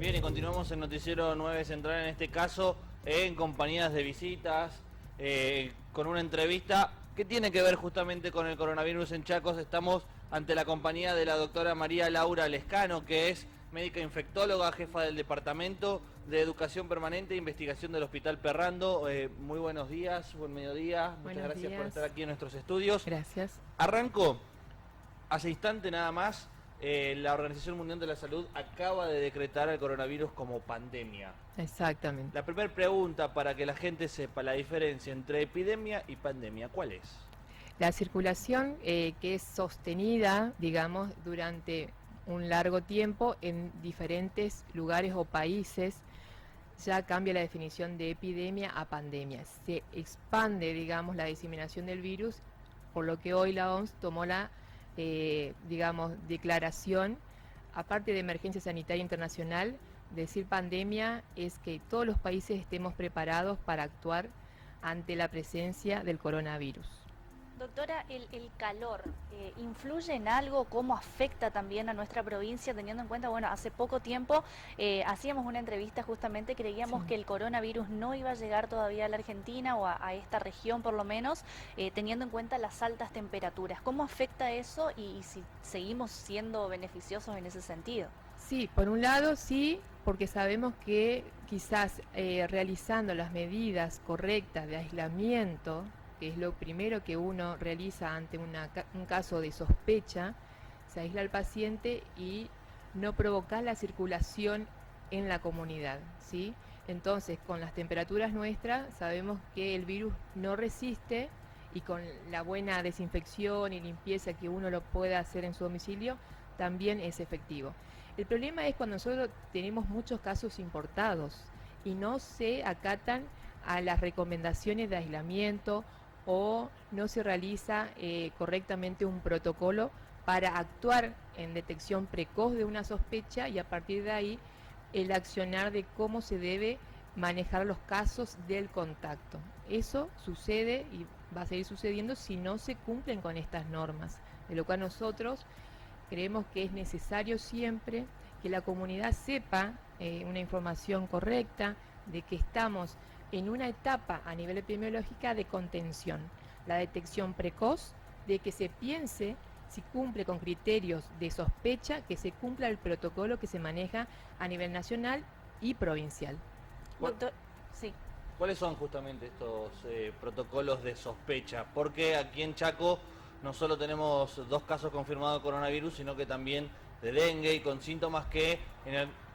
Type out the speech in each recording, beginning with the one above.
Bien, y continuamos en Noticiero 9 Central, en este caso en compañías de visitas, con una entrevista que tiene que ver justamente con el coronavirus en Chacos. Estamos ante la compañía de la doctora María Laura Lescano, que es médica infectóloga, jefa del Departamento de Educación Permanente e Investigación del Hospital Perrando. Muy buenos días, buen mediodía, muchas gracias por estar aquí en nuestros estudios. Gracias. Arranco. Hace instante nada más, la Organización Mundial de la Salud acaba de decretar el coronavirus como pandemia. Exactamente. La primera pregunta para que la gente sepa la diferencia entre epidemia y pandemia, ¿cuál es? La circulación que es sostenida, digamos, durante un largo tiempo en diferentes lugares o países, ya cambia la definición de epidemia a pandemia. Se expande, digamos, la diseminación del virus, por lo que hoy la OMS tomó la, digamos, declaración, aparte de emergencia sanitaria internacional, decir pandemia es que todos los países estemos preparados para actuar ante la presencia del coronavirus. Doctora, el calor influye en algo, cómo afecta también a nuestra provincia, teniendo en cuenta, bueno, hace poco tiempo hacíamos una entrevista justamente, creíamos que el coronavirus no iba a llegar todavía a la Argentina o a esta región por lo menos, teniendo en cuenta las altas temperaturas. ¿Cómo afecta eso y si seguimos siendo beneficiosos en ese sentido? Sí, por un lado sí, porque sabemos que quizás realizando las medidas correctas de aislamiento, que es lo primero que uno realiza ante un caso de sospecha, se aísla al paciente y no provoca la circulación en la comunidad, ¿sí? Entonces, con las temperaturas nuestras, sabemos que el virus no resiste y con la buena desinfección y limpieza que uno lo pueda hacer en su domicilio, también es efectivo. El problema es cuando nosotros tenemos muchos casos importados y no se acatan a las recomendaciones de aislamiento o no se realiza correctamente un protocolo para actuar en detección precoz de una sospecha y a partir de ahí el accionar de cómo se debe manejar los casos del contacto. Eso sucede y va a seguir sucediendo si no se cumplen con estas normas, de lo cual nosotros creemos que es necesario siempre que la comunidad sepa una información correcta de que estamos en una etapa a nivel epidemiológica de contención, la detección precoz, de que se piense si cumple con criterios de sospecha, que se cumpla el protocolo que se maneja a nivel nacional y provincial. Doctor, sí. ¿Cuáles son justamente estos protocolos de sospecha? Porque aquí en Chaco no solo tenemos 2 casos confirmados de coronavirus, sino que también de dengue y con síntomas que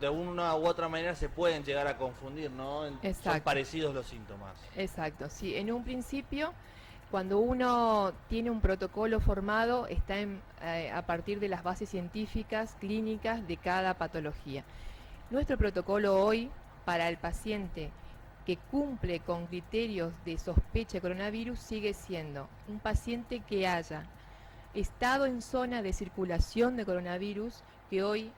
de una u otra manera se pueden llegar a confundir, ¿no? Son parecidos los síntomas. Exacto, sí. En un principio, cuando uno tiene un protocolo formado, está a partir de las bases científicas, clínicas de cada patología. Nuestro protocolo hoy para el paciente que cumple con criterios de sospecha de coronavirus sigue siendo un paciente que haya estado en zona de circulación de coronavirus, que hoy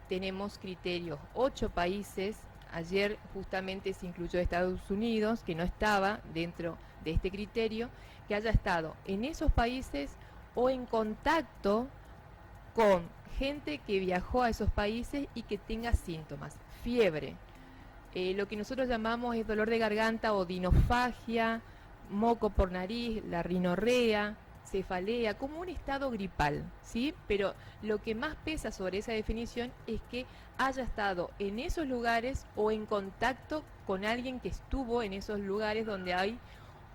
tenemos criterios, 8 países, ayer justamente se incluyó Estados Unidos, que no estaba dentro de este criterio, que haya estado en esos países o en contacto con gente que viajó a esos países y que tenga síntomas, fiebre, lo que nosotros llamamos es dolor de garganta o dinofagia, moco por nariz, la rinorrea, cefalea, como un estado gripal, ¿sí? Pero lo que más pesa sobre esa definición es que haya estado en esos lugares o en contacto con alguien que estuvo en esos lugares donde hay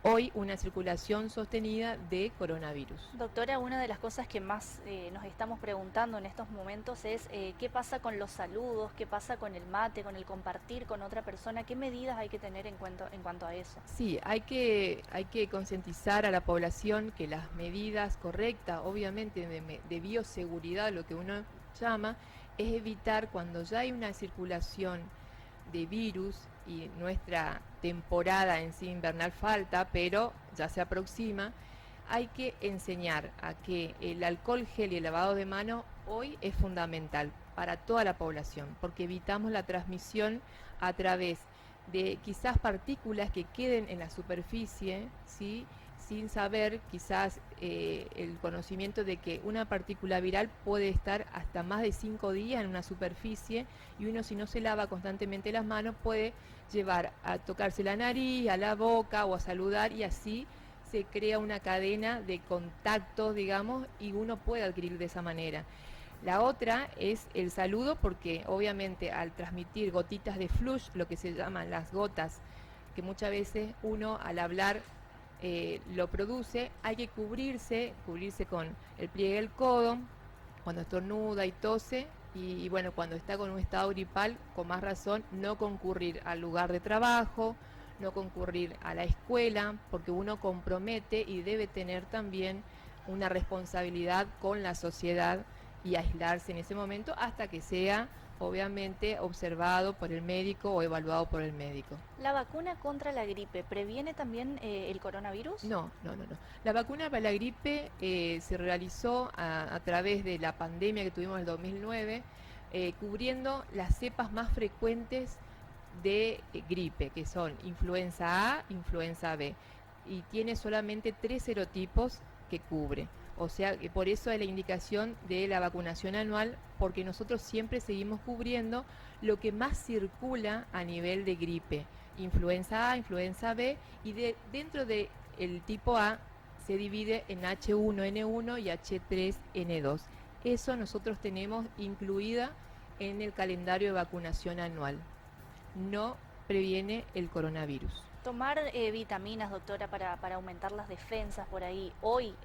hoy una circulación sostenida de coronavirus. Doctora, una de las cosas que más nos estamos preguntando en estos momentos es qué pasa con los saludos, qué pasa con el mate, con el compartir con otra persona, qué medidas hay que tener en cuanto a eso. Sí, hay que concientizar a la población que las medidas correctas, obviamente de bioseguridad, lo que uno llama, es evitar cuando ya hay una circulación de virus y nuestra temporada en sí invernal falta, pero ya se aproxima, hay que enseñar a que el alcohol gel y el lavado de mano hoy es fundamental para toda la población, porque evitamos la transmisión a través de quizás partículas que queden en la superficie, ¿sí? sin saber quizás el conocimiento de que una partícula viral puede estar hasta más de 5 días en una superficie, y uno, si no se lava constantemente las manos, puede llevar a tocarse la nariz, a la boca o a saludar, y así se crea una cadena de contactos, digamos, y uno puede adquirir de esa manera. La otra es el saludo, porque obviamente al transmitir gotitas de flush, lo que se llaman las gotas, que muchas veces uno al hablar lo produce, hay que cubrirse con el pliegue del codo, cuando estornuda y tose, y bueno, cuando está con un estado gripal, con más razón, no concurrir al lugar de trabajo, no concurrir a la escuela, porque uno compromete y debe tener también una responsabilidad con la sociedad y aislarse en ese momento hasta que sea obviamente observado por el médico o evaluado por el médico. ¿La vacuna contra la gripe previene también el coronavirus? No. La vacuna para la gripe se realizó a través de la pandemia que tuvimos en el 2009, cubriendo las cepas más frecuentes de gripe, que son influenza A, influenza B, y tiene solamente 3 serotipos que cubre. O sea, que por eso es la indicación de la vacunación anual, porque nosotros siempre seguimos cubriendo lo que más circula a nivel de gripe, influenza A, influenza B, y dentro del tipo A se divide en H1N1 y H3N2. Eso nosotros tenemos incluida en el calendario de vacunación anual. No previene el coronavirus. Tomar vitaminas, doctora, para aumentar las defensas por ahí, hoy,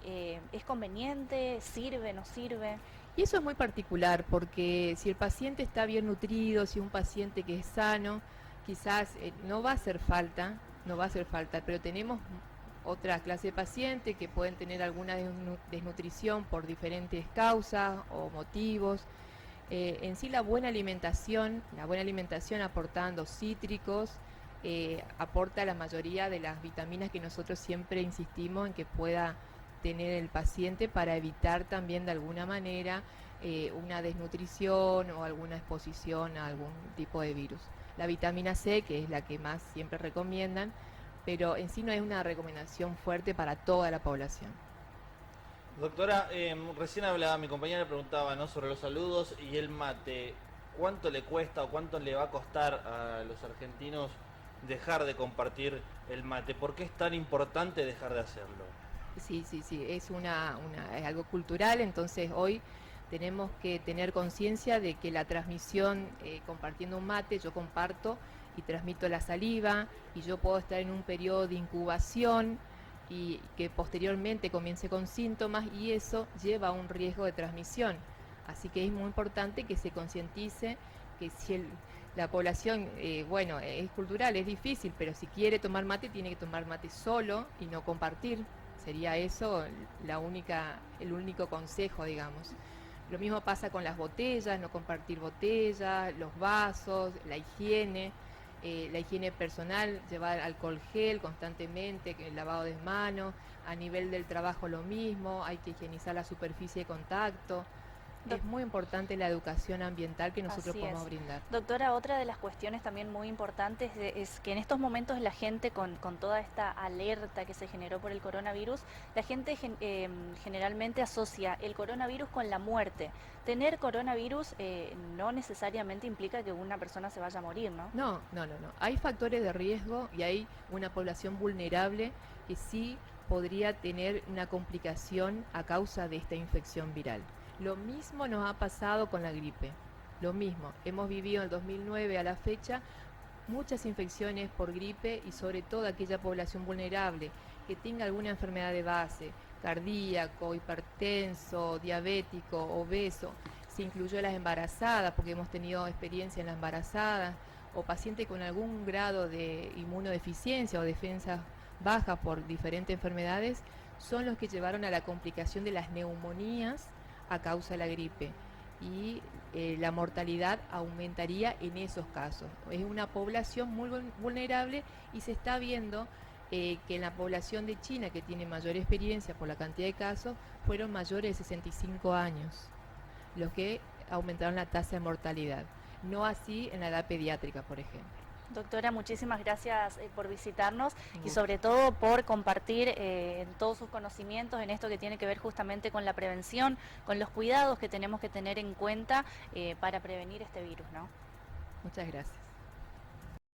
¿es conveniente? ¿Sirve? ¿No sirve? Y eso es muy particular, porque si el paciente está bien nutrido, si es un paciente que es sano, quizás no va a hacer falta, pero tenemos otra clase de pacientes que pueden tener alguna desnutrición por diferentes causas o motivos. En sí la buena alimentación aportando cítricos, aporta la mayoría de las vitaminas que nosotros siempre insistimos en que pueda tener el paciente, para evitar también de alguna manera una desnutrición o alguna exposición a algún tipo de virus. La vitamina C, que es la que más siempre recomiendan, pero en sí no es una recomendación fuerte para toda la población. Doctora, recién hablaba, mi compañera le preguntaba, ¿no?, sobre los saludos y el mate. ¿Cuánto le cuesta o cuánto le va a costar a los argentinos dejar de compartir el mate? ¿Por qué es tan importante dejar de hacerlo? Sí, es es algo cultural, entonces hoy tenemos que tener conciencia de que la transmisión, compartiendo un mate, yo comparto y transmito la saliva, y yo puedo estar en un periodo de incubación y que posteriormente comience con síntomas, y eso lleva a un riesgo de transmisión. Así que es muy importante que se concientice que si la población, bueno, es cultural, es difícil, pero si quiere tomar mate, tiene que tomar mate solo y no compartir. Sería eso el único consejo, digamos. Lo mismo pasa con las botellas, no compartir botellas, los vasos, la higiene personal, llevar alcohol gel constantemente, el lavado de manos. A nivel del trabajo lo mismo, hay que higienizar la superficie de contacto. Es muy importante la educación ambiental que nosotros podemos brindar. Doctora, otra de las cuestiones también muy importantes es que en estos momentos la gente, con toda esta alerta que se generó por el coronavirus, la gente generalmente asocia el coronavirus con la muerte. Tener coronavirus no necesariamente implica que una persona se vaya a morir, ¿no? No. Hay factores de riesgo y hay una población vulnerable que sí podría tener una complicación a causa de esta infección viral. Lo mismo nos ha pasado con la gripe, lo mismo. Hemos vivido en el 2009 a la fecha muchas infecciones por gripe, y sobre todo aquella población vulnerable que tenga alguna enfermedad de base, cardíaco, hipertenso, diabético, obeso. Se incluyó a las embarazadas, porque hemos tenido experiencia en las embarazadas, o pacientes con algún grado de inmunodeficiencia o defensas bajas por diferentes enfermedades, son los que llevaron a la complicación de las neumonías a causa de la gripe, y la mortalidad aumentaría en esos casos. Es una población muy vulnerable, y se está viendo que en la población de China, que tiene mayor experiencia por la cantidad de casos, fueron mayores de 65 años los que aumentaron la tasa de mortalidad. No así en la edad pediátrica, por ejemplo. Doctora, muchísimas gracias por visitarnos y Ujú. sobre todo por compartir todos sus conocimientos en esto que tiene que ver justamente con la prevención, con los cuidados que tenemos que tener en cuenta para prevenir este virus, ¿no? Muchas gracias.